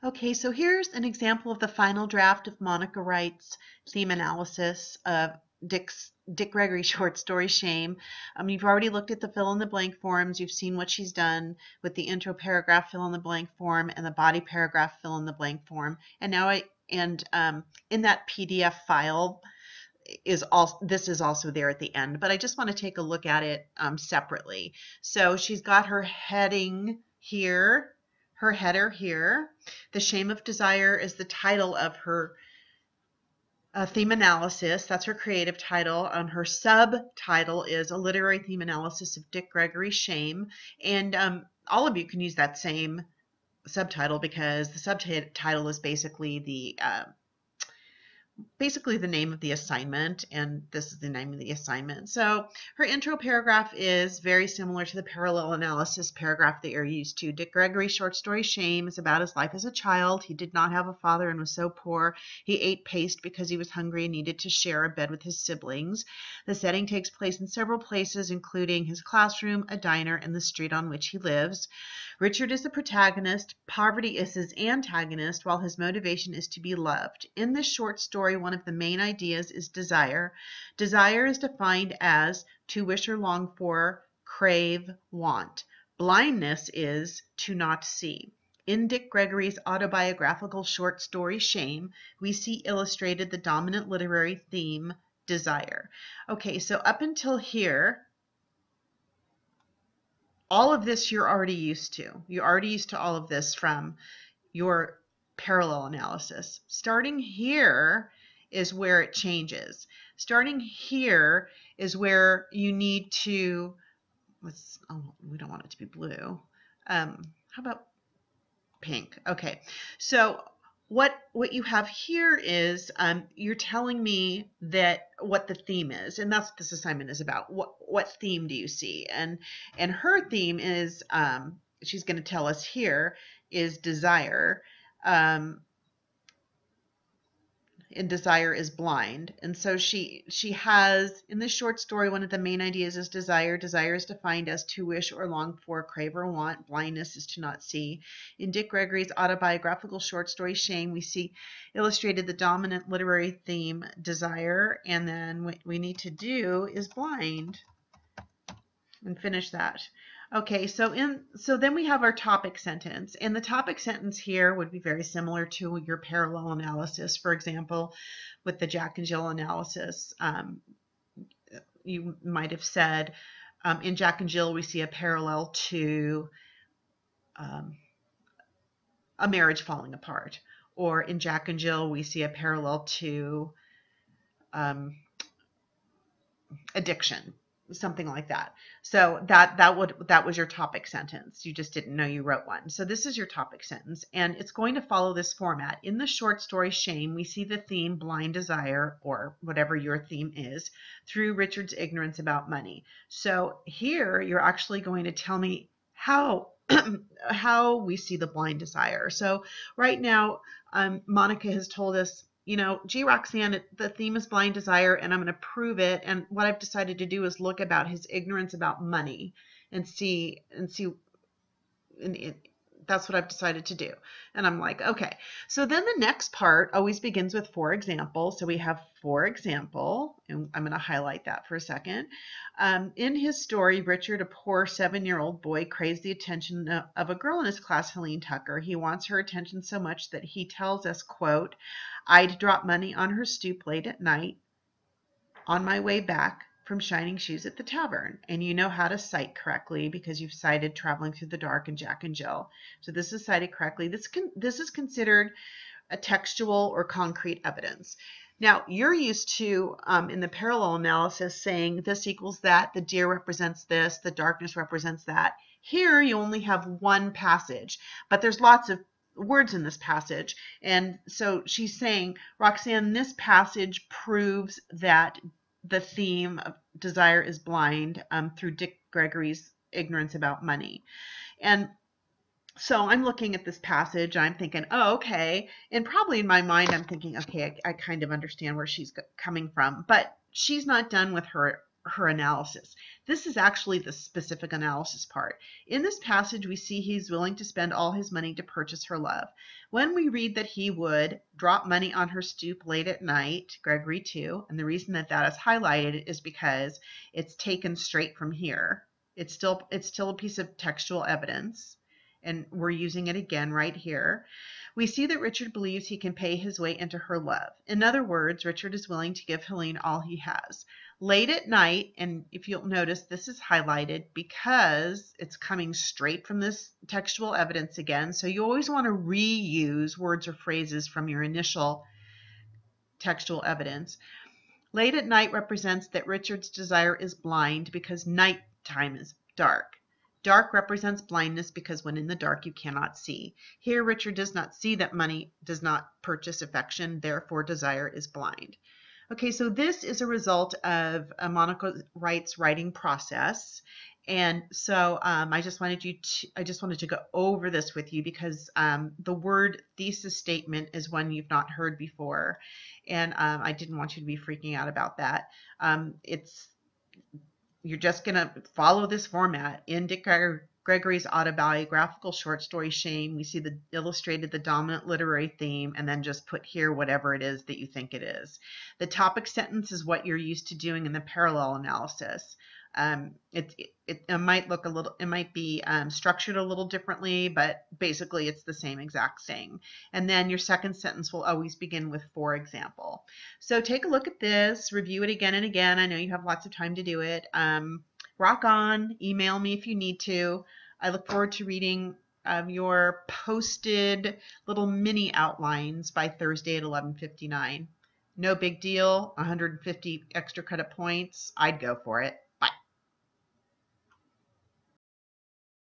Okay, so here's an example of the final draft of Monica Wright's theme analysis of Dick Gregory short story Shame. You've already looked at the fill in the blank forms. You've seen what she's done with the intro paragraph fill in the blank form and the body paragraph fill in the blank form. And now in that PDF file this is also there at the end, but I just want to take a look at it separately. So she's got her heading here, her header here. The Shame of Desire is the title of her theme analysis. That's her creative title. Her subtitle is A Literary Theme Analysis of Dick Gregory's Shame. And all of you can use that same subtitle because the subtitle is basically the name of the assignment, and this is the name of the assignment. So her intro paragraph is very similar to the parallel analysis paragraph that you're used to. Dick Gregory's short story Shame is about his life as a child. He did not have a father and was so poor he ate paste because he was hungry and needed to share a bed with his siblings. The setting takes place in several places, including his classroom, a diner, and the street on which he lives. Richard is the protagonist, poverty is his antagonist, while his motivation is to be loved. In this short story, one of the main ideas is desire. Desire is defined as to wish or long for, crave, want. Blindness is to not see. In Dick Gregory's autobiographical short story Shame, we see illustrated the dominant literary theme, desire. Okay, so up until here, all of this you're already used to. You're already used to all of this from your parallel analysis. Starting here is where it changes. Starting here is where you need to, we don't want it to be blue. How about pink? Okay, so what you have here is you're telling me that what the theme is, and that's what this assignment is about. What theme do you see? And her theme is she's going to tell us here is desire. And desire is blind. And so she has, in this short story, one of the main ideas is desire. Desire is defined as to wish or long for, crave or want. Blindness is to not see. In Dick Gregory's autobiographical short story Shame, we see illustrated the dominant literary theme, desire, and then what we need to do is blind and finish that. Okay, so then we have our topic sentence, and the topic sentence here would be very similar to your parallel analysis. For example, with the Jack and Jill analysis, you might have said, in Jack and Jill we see a parallel to a marriage falling apart, or in Jack and Jill we see a parallel to addiction. Something like that. So that was your topic sentence. You just didn't know you wrote one. So this is your topic sentence, and it's going to follow this format. In the short story Shame, we see the theme blind desire, or whatever your theme is, through Richard's ignorance about money. So here you're actually going to tell me how how we see the blind desire. So right now, Monica has told us, gee, Roxanne, the theme is blind desire, and I'm going to prove it. And what I've decided to do is look about his ignorance about money and see. That's what I've decided to do. And I'm like, okay. So then the next part always begins with for example. So we have for example, and I'm going to highlight that for a second. In his story, Richard, a poor 7-year-old boy, craves the attention of a girl in his class, Helene Tucker. He wants her attention so much that he tells us, quote, I'd drop money on her stoop late at night on my way back from shining shoes at the tavern. And you know how to cite correctly because you've cited Traveling Through the Dark and Jack and Jill. So this is cited correctly. This is considered a textual or concrete evidence. Now, you're used to, in the parallel analysis, saying this equals that, the deer represents this, the darkness represents that. Here, you only have one passage, but there's lots of words in this passage. And so she's saying, Roxanne, this passage proves that the theme of desire is blind through Dick Gregory's ignorance about money. And so I'm looking at this passage, I'm thinking, oh, okay. And probably in my mind, I'm thinking, okay, I kind of understand where she's coming from. But she's not done with her her analysis. This is actually the specific analysis part. In this passage, we see he's willing to spend all his money to purchase her love. When we read that he would drop money on her stoop late at night, Gregory 2, and the reason that that is highlighted is because it's taken straight from here. It's still a piece of textual evidence, and we're using it again right here. We see that Richard believes he can pay his way into her love. In other words, Richard is willing to give Helene all he has. Late at night, and if you'll notice, this is highlighted because it's coming straight from this textual evidence again. So you always want to reuse words or phrases from your initial textual evidence. Late at night represents that Richard's desire is blind because nighttime is dark. Dark represents blindness because when in the dark you cannot see. Here Richard does not see that money does not purchase affection, therefore desire is blind. Okay, so this is a result of Monica Wright's writing process. And so I just wanted to go over this with you because the word thesis statement is one you've not heard before. And I didn't want you to be freaking out about that. You're just going to follow this format. In Dick Gregory's autobiographical short story, Shame, we see illustrated the dominant literary theme, and then just put here whatever it is that you think it is. The topic sentence is what you're used to doing in the parallel analysis. It might be structured a little differently, but basically it's the same exact thing. And then your second sentence will always begin with for example. So take a look at this, review it again and again. I know you have lots of time to do it. Rock on, email me if you need to. I look forward to reading your posted little mini outlines by Thursday at 11:59. No big deal, 150 extra credit points. I'd go for it.